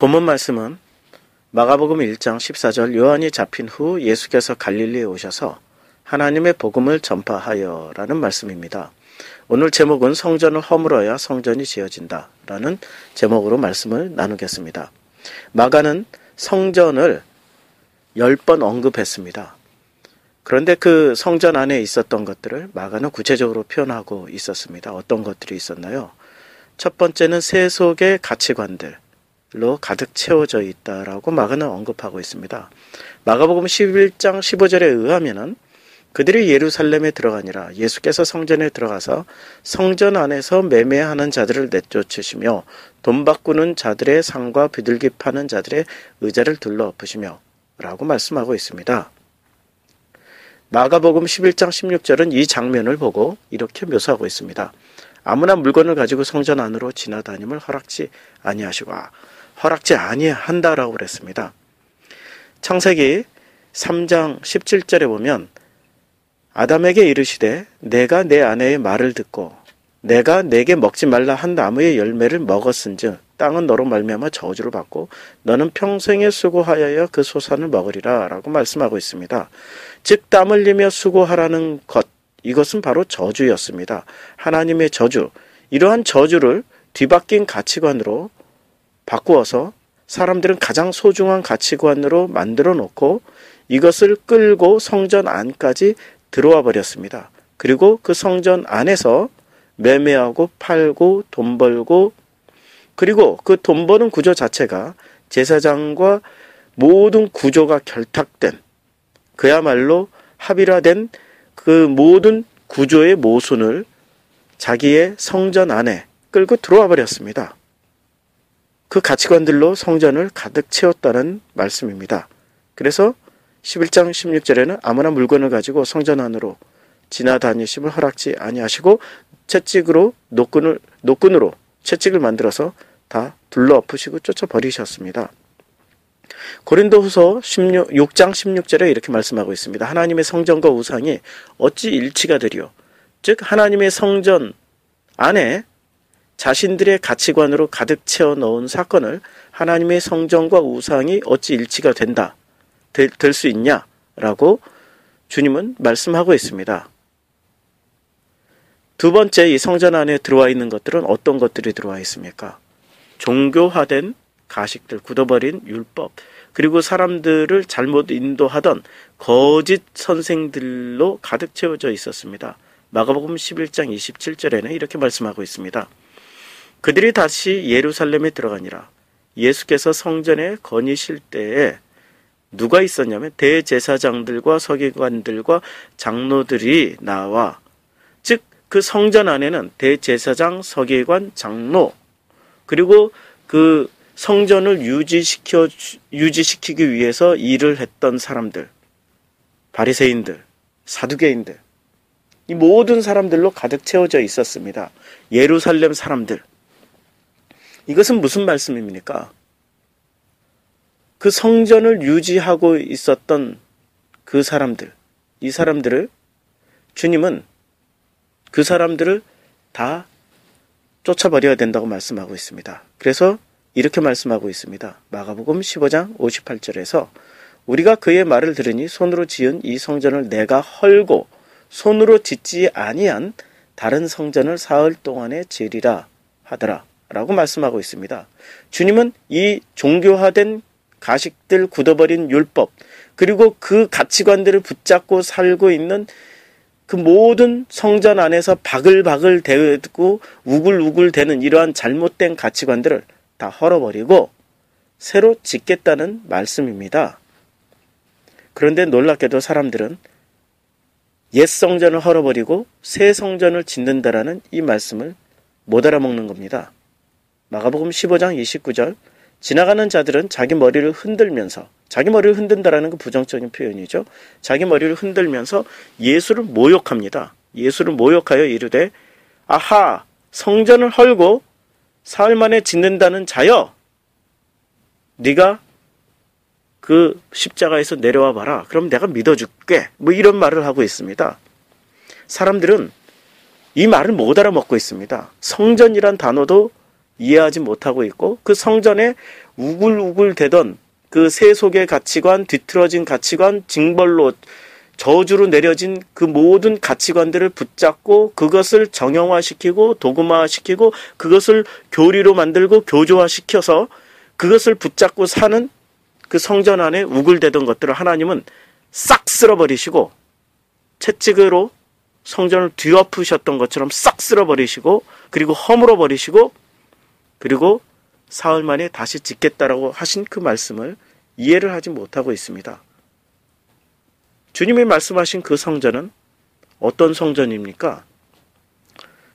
본문 말씀은 마가복음 1장 14절 요한이 잡힌 후 예수께서 갈릴리에 오셔서 하나님의 복음을 전파하여 라는 말씀입니다. 오늘 제목은 성전을 허물어야 성전이 지어진다 라는 제목으로 말씀을 나누겠습니다. 마가는 성전을 10번 언급했습니다. 그런데 그 성전 안에 있었던 것들을 마가는 구체적으로 표현하고 있었습니다. 어떤 것들이 있었나요? 첫 번째는 세속의 가치관들로 가득 채워져 있다라고 마가는 언급하고 있습니다. 마가복음 11장 15절에 의하면은 그들이 예루살렘에 들어가니라 예수께서 성전에 들어가서 성전 안에서 매매하는 자들을 내쫓으시며 돈 바꾸는 자들의 상과 비둘기 파는 자들의 의자를 둘러엎으시며 라고 말씀하고 있습니다. 마가복음 11장 16절은 이 장면을 보고 이렇게 묘사하고 있습니다. 아무나 물건을 가지고 성전 안으로 지나다님을 허락지 아니한다라고 그랬습니다. 창세기 3장 17절에 보면 아담에게 이르시되 내가 내 아내의 말을 듣고 내가 내게 먹지 말라 한 나무의 열매를 먹었은즉 땅은 너로 말미암아 저주를 받고 너는 평생에 수고하여야 그 소산을 먹으리라 라고 말씀하고 있습니다. 즉 땀 흘리며 수고하라는 것, 이것은 바로 저주였습니다. 하나님의 저주, 이러한 저주를 뒤바뀐 가치관으로 바꾸어서 사람들은 가장 소중한 가치관으로 만들어 놓고 이것을 끌고 성전 안까지 들어와 버렸습니다. 그리고 그 성전 안에서 매매하고 팔고 돈 벌고, 그리고 그 돈 버는 구조 자체가 제사장과 모든 구조가 결탁된, 그야말로 합일화된 그 모든 구조의 모순을 자기의 성전 안에 끌고 들어와 버렸습니다. 그 가치관들로 성전을 가득 채웠다는 말씀입니다. 그래서 11장 16절에는 아무나 물건을 가지고 성전 안으로 지나다니심을 허락지 아니하시고 채찍으로 노끈으로 채찍을 만들어서 다 둘러엎으시고 쫓아버리셨습니다. 고린도후서 6장 16절에 이렇게 말씀하고 있습니다. 하나님의 성전과 우상이 어찌 일치가 되리요? 즉 하나님의 성전 안에 자신들의 가치관으로 가득 채워 넣은 사건을 하나님의 성전과 우상이 어찌 일치가 될 수 있냐라고 주님은 말씀하고 있습니다. 두 번째, 이 성전 안에 들어와 있는 것들은 어떤 것들이 들어와 있습니까? 종교화된 가식들, 굳어버린 율법, 그리고 사람들을 잘못 인도하던 거짓 선생들로 가득 채워져 있었습니다. 마가복음 11장 27절에는 이렇게 말씀하고 있습니다. 그들이 다시 예루살렘에 들어가니라. 예수께서 성전에 거니실 때에 누가 있었냐면 대제사장들과 서기관들과 장로들이 나와, 즉 그 성전 안에는 대제사장, 서기관, 장로, 그리고 그 성전을 유지시키기 위해서 일을 했던 사람들, 바리새인들, 사두개인들, 이 모든 사람들로 가득 채워져 있었습니다. 예루살렘 사람들. 이것은 무슨 말씀입니까? 그 성전을 유지하고 있었던 그 사람들, 이 사람들을 주님은 그 사람들을 다 쫓아버려야 된다고 말씀하고 있습니다. 그래서 이렇게 말씀하고 있습니다. 마가복음 15장 58절에서 우리가 그의 말을 들으니 손으로 지은 이 성전을 내가 헐고 손으로 짓지 아니한 다른 성전을 사흘 동안에 지으리라 하더라 라고 말씀하고 있습니다. 주님은 이 종교화된 가식들, 굳어버린 율법, 그리고 그 가치관들을 붙잡고 살고 있는 그 모든 성전 안에서 바글바글 대고 우글우글 대는 이러한 잘못된 가치관들을 다 헐어버리고 새로 짓겠다는 말씀입니다. 그런데 놀랍게도 사람들은 옛 성전을 헐어버리고 새 성전을 짓는다라는 이 말씀을 못 알아먹는 겁니다. 마가복음 15장 29절, 지나가는 자들은 자기 머리를 흔들면서, 자기 머리를 흔든다라는 그 부정적인 표현이죠. 자기 머리를 흔들면서 예수를 모욕합니다. 예수를 모욕하여 이르되 아하, 성전을 헐고 사흘 만에 짓는다는 자여, 네가 그 십자가에서 내려와 봐라. 그럼 내가 믿어줄게. 뭐 이런 말을 하고 있습니다. 사람들은 이 말을 못 알아먹고 있습니다. 성전이란 단어도 이해하지 못하고 있고, 그 성전에 우글우글대던 그 세속의 가치관, 뒤틀어진 가치관, 징벌로 저주로 내려진 그 모든 가치관들을 붙잡고 그것을 정형화시키고 도구화시키고 그것을 교리로 만들고 교조화시켜서 그것을 붙잡고 사는 그 성전 안에 우글대던 것들을 하나님은 싹 쓸어버리시고, 채찍으로 성전을 뒤엎으셨던 것처럼 싹 쓸어버리시고, 그리고 허물어버리시고, 그리고 사흘 만에 다시 짓겠다라고 하신 그 말씀을 이해를 하지 못하고 있습니다. 주님이 말씀하신 그 성전은 어떤 성전입니까?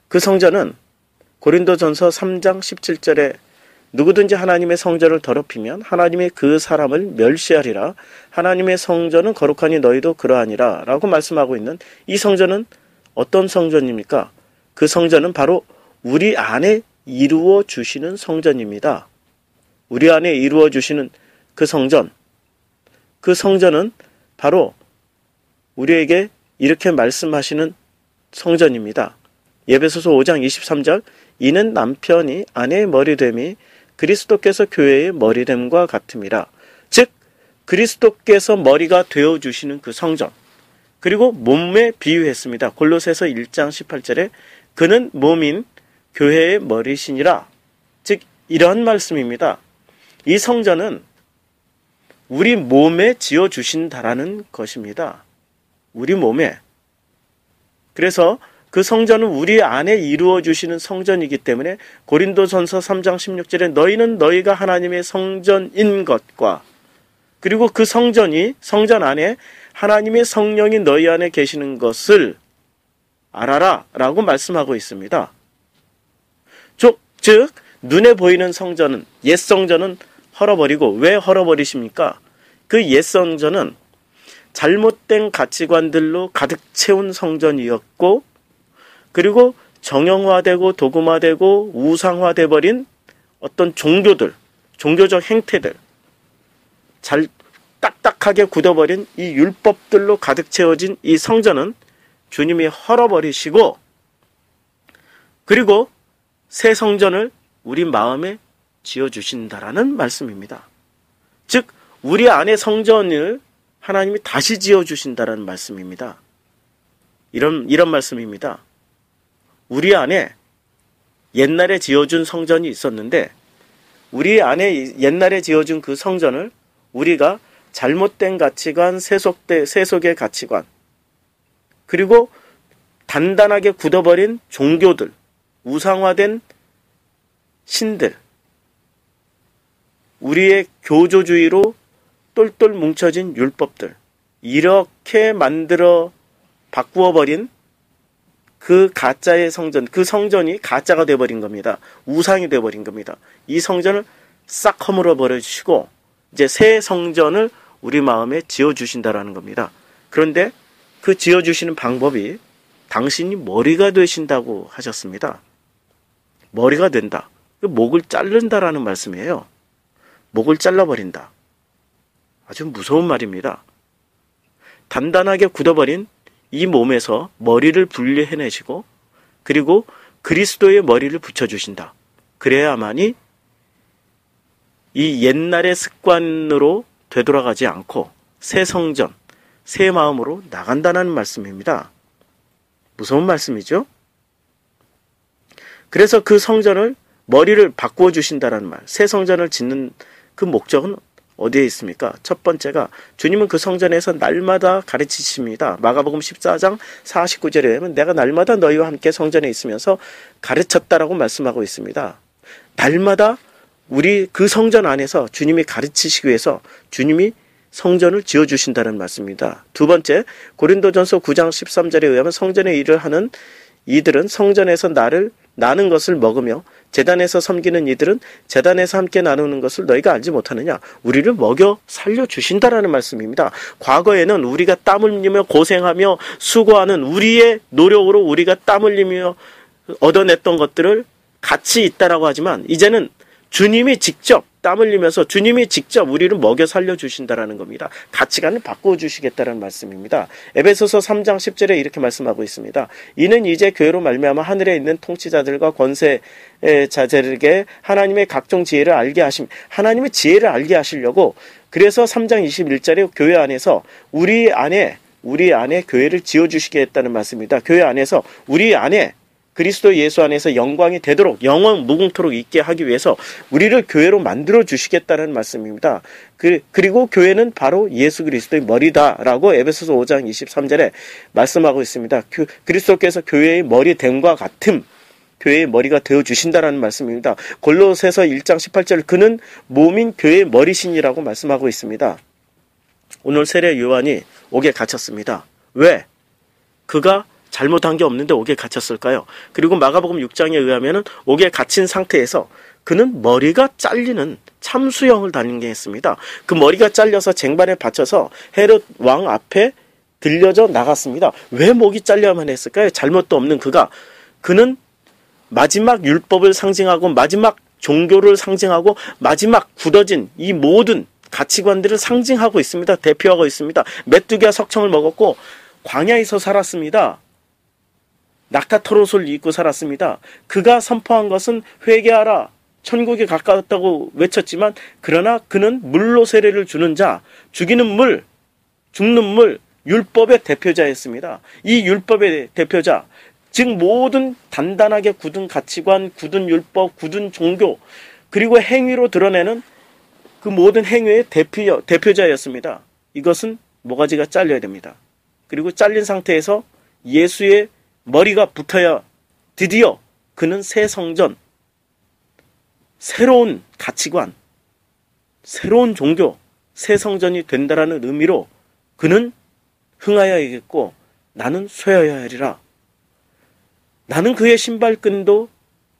그 성전은 고린도전서 3장 17절에 누구든지 하나님의 성전을 더럽히면 하나님의 그 사람을 멸시하리라. 하나님의 성전은 거룩하니 너희도 그러하니라 라고 말씀하고 있는 이 성전은 어떤 성전입니까? 그 성전은 바로 우리 안에 이루어 주시는 성전입니다. 우리 안에 이루어 주시는 그 성전, 그 성전은 바로 우리에게 이렇게 말씀하시는 성전입니다. 에베소서 5장 23절, 이는 남편이 아내의 머리됨이 그리스도께서 교회의 머리됨과 같음이라. 즉 그리스도께서 머리가 되어주시는 그 성전, 그리고 몸에 비유했습니다. 골로새서 1장 18절에 그는 몸인 교회의 머리시니라. 즉 이러한 말씀입니다. 이 성전은 우리 몸에 지어주신다라는 것입니다. 우리 몸에. 그래서 그 성전은 우리 안에 이루어 주시는 성전이기 때문에 고린도전서 3장 16절에 너희는 너희가 하나님의 성전인 것과, 그리고 그 성전이, 성전 안에 하나님의 성령이 너희 안에 계시는 것을 알아라 라고 말씀하고 있습니다. 즉 눈에 보이는 성전은, 옛 성전은 헐어버리고, 왜 헐어버리십니까? 그 옛 성전은 잘못된 가치관들로 가득 채운 성전이었고, 그리고 정형화되고 도구화되고 우상화돼 버린 어떤 종교들, 종교적 행태들, 잘 딱딱하게 굳어버린 이 율법들로 가득 채워진 이 성전은 주님이 헐어버리시고, 그리고 새 성전을 우리 마음에 지어주신다라는 말씀입니다. 즉 우리 안에 성전을 하나님이 다시 지어주신다라는 말씀입니다. 이런 말씀입니다. 우리 안에 옛날에 지어준 성전이 있었는데, 우리 안에 옛날에 지어준 그 성전을 우리가 잘못된 가치관, 세속의 가치관, 그리고 단단하게 굳어버린 종교들, 우상화된 신들, 우리의 교조주의로 똘똘 뭉쳐진 율법들, 이렇게 만들어 바꾸어버린 그 가짜의 성전, 그 성전이 가짜가 되어버린 겁니다. 우상이 되어버린 겁니다. 이 성전을 싹 허물어 버리시고 이제 새 성전을 우리 마음에 지어주신다라는 겁니다. 그런데 그 지어주시는 방법이 당신이 머리가 되신다고 하셨습니다. 머리가 된다. 목을 자른다라는 말씀이에요. 목을 잘라버린다. 아주 무서운 말입니다. 단단하게 굳어버린 이 몸에서 머리를 분리해내시고, 그리고 그리스도의 머리를 붙여주신다. 그래야만이 이 옛날의 습관으로 되돌아가지 않고 새 성전, 새 마음으로 나간다는 말씀입니다. 무서운 말씀이죠? 그래서 그 성전을, 머리를 바꾸어 주신다는 말, 새 성전을 짓는 그 목적은 어디에 있습니까? 첫 번째가 주님은 그 성전에서 날마다 가르치십니다. 마가복음 14장 49절에 보면 내가 날마다 너희와 함께 성전에 있으면서 가르쳤다라고 말씀하고 있습니다. 날마다 우리 그 성전 안에서 주님이 가르치시기 위해서 주님이 성전을 지어주신다는 말씀입니다. 두 번째, 고린도전서 9장 13절에 의하면 성전의 일을 하는 이들은 성전에서 나는 것을 먹으며 제단에서 섬기는 이들은 제단에서 함께 나누는 것을 너희가 알지 못하느냐. 우리를 먹여 살려주신다라는 말씀입니다. 과거에는 우리가 땀 흘리며 고생하며 수고하는 우리의 노력으로 우리가 땀 흘리며 얻어냈던 것들을 같이 있다라고 하지만, 이제는 주님이 직접 땀 흘리면서 주님이 직접 우리를 먹여 살려주신다라는 겁니다. 가치관을 바꿔주시겠다는 말씀입니다. 에베소서 3장 10절에 이렇게 말씀하고 있습니다. 이는 이제 교회로 말미암아 하늘에 있는 통치자들과 권세자들에게 하나님의 각종 지혜를 알게 하나님의 지혜를 알게 하시려고, 그래서 3장 21절에 교회 안에서 우리 안에 교회를 지어주시겠다는 말씀입니다. 교회 안에서 우리 안에 그리스도 예수 안에서 영광이 되도록 영원 무궁토록 있게 하기 위해서 우리를 교회로 만들어 주시겠다는 말씀입니다. 그리고 교회는 바로 예수 그리스도의 머리다라고 에베소서 5장 23절에 말씀하고 있습니다. 그리스도께서 교회의 머리 됨과 같음, 교회의 머리가 되어 주신다라는 말씀입니다. 골로새서 1장 18절, 그는 몸인 교회의 머리신이라고 말씀하고 있습니다. 오늘 세례 요한이 옥에 갇혔습니다. 왜? 그가 잘못한 게 없는데 옥에 갇혔을까요? 그리고 마가복음 6장에 의하면 옥에 갇힌 상태에서 그는 머리가 잘리는 참수형을 단행했습니다. 그 머리가 잘려서 쟁반에 받쳐서 헤롯 왕 앞에 들려져 나갔습니다. 왜 목이 잘려야만 했을까요? 잘못도 없는 그는 마지막 율법을 상징하고 마지막 종교를 상징하고 마지막 굳어진 이 모든 가치관들을 상징하고 있습니다. 대표하고 있습니다. 메뚜기와 석청을 먹었고 광야에서 살았습니다. 낙타토롯을 입고 살았습니다. 그가 선포한 것은 회개하라, 천국에 가까웠다고 외쳤지만, 그러나 그는 물로 세례를 주는 자, 죽이는 물, 죽는 물, 율법의 대표자였습니다. 이 율법의 대표자, 즉 모든 단단하게 굳은 가치관, 굳은 율법, 굳은 종교, 그리고 행위로 드러내는 그 모든 행위의 대표자였습니다. 이것은 모가지가 잘려야 됩니다. 그리고 잘린 상태에서 예수의 머리가 붙어야 드디어 그는 새 성전, 새로운 가치관, 새로운 종교, 새 성전이 된다라는 의미로 그는 흥하여야겠고 나는 쇠하여야 하리라. 나는 그의 신발끈도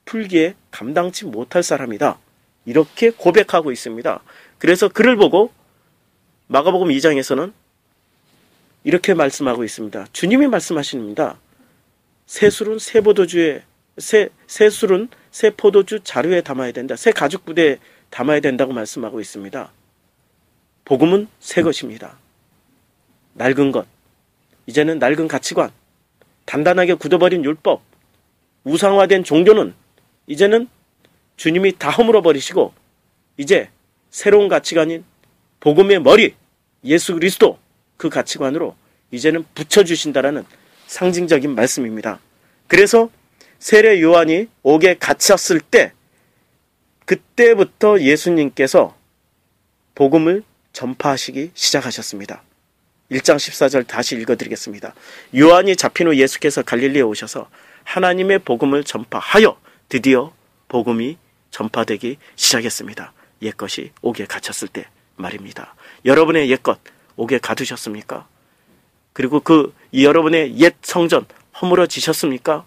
풀기에 감당치 못할 사람이다. 이렇게 고백하고 있습니다. 그래서 그를 보고 마가복음 2장에서는 이렇게 말씀하고 있습니다. 주님이 말씀하십니다. 새술은 새 포도주 자루에 담아야 된다. 새 가죽 부대에 담아야 된다고 말씀하고 있습니다. 복음은 새 것입니다. 낡은 것, 이제는 낡은 가치관, 단단하게 굳어버린 율법, 우상화된 종교는 이제는 주님이 다 허물어 버리시고 이제 새로운 가치관인 복음의 머리, 예수 그리스도, 그 가치관으로 이제는 붙여주신다라는 상징적인 말씀입니다. 그래서 세례 요한이 옥에 갇혔을 때 그때부터 예수님께서 복음을 전파하시기 시작하셨습니다. 1장 14절 다시 읽어드리겠습니다. 요한이 잡힌 후 예수께서 갈릴리에 오셔서 하나님의 복음을 전파하여 드디어 복음이 전파되기 시작했습니다. 옛것이 옥에 갇혔을 때 말입니다. 여러분의 옛것 옥에 가두셨습니까? 그리고 여러분의 옛 성전 허물어지셨습니까?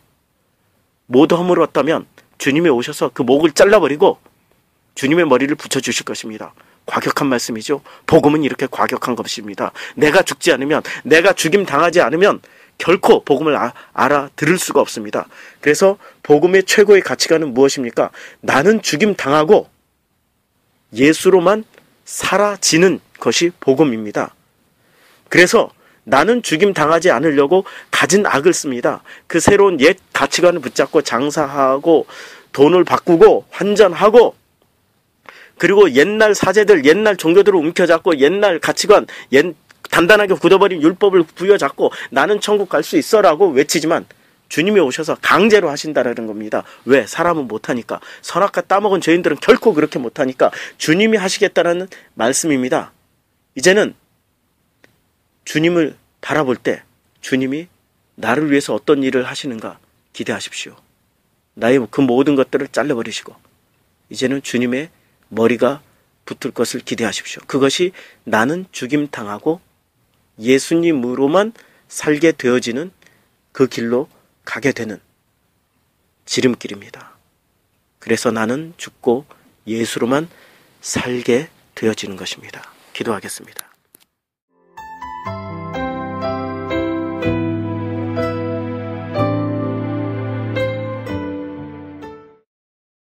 모두 허물었다면 주님이 오셔서 그 목을 잘라버리고 주님의 머리를 붙여주실 것입니다. 과격한 말씀이죠. 복음은 이렇게 과격한 것입니다. 내가 죽지 않으면, 내가 죽임 당하지 않으면 결코 복음을 알아들을 수가 없습니다. 그래서 복음의 최고의 가치관은 무엇입니까? 나는 죽임 당하고 예수로만 사라지는 것이 복음입니다. 그래서 나는 죽임 당하지 않으려고 가진 악을 씁니다. 그 새로운 옛 가치관을 붙잡고 장사하고 돈을 바꾸고 환전하고 그리고 옛날 사제들, 옛날 종교들을 움켜잡고 옛날 가치관, 단단하게 굳어버린 율법을 부여잡고 나는 천국 갈 수 있어라고 외치지만 주님이 오셔서 강제로 하신다라는 겁니다. 왜? 사람은 못하니까. 선악과 따먹은 죄인들은 결코 그렇게 못하니까 주님이 하시겠다는 말씀입니다. 이제는 주님을 바라볼 때 주님이 나를 위해서 어떤 일을 하시는가 기대하십시오. 나의 그 모든 것들을 잘라버리시고 이제는 주님의 머리가 붙을 것을 기대하십시오. 그것이 나는 죽임당하고 예수님으로만 살게 되어지는 그 길로 가게 되는 지름길입니다. 그래서 나는 죽고 예수로만 살게 되어지는 것입니다. 기도하겠습니다.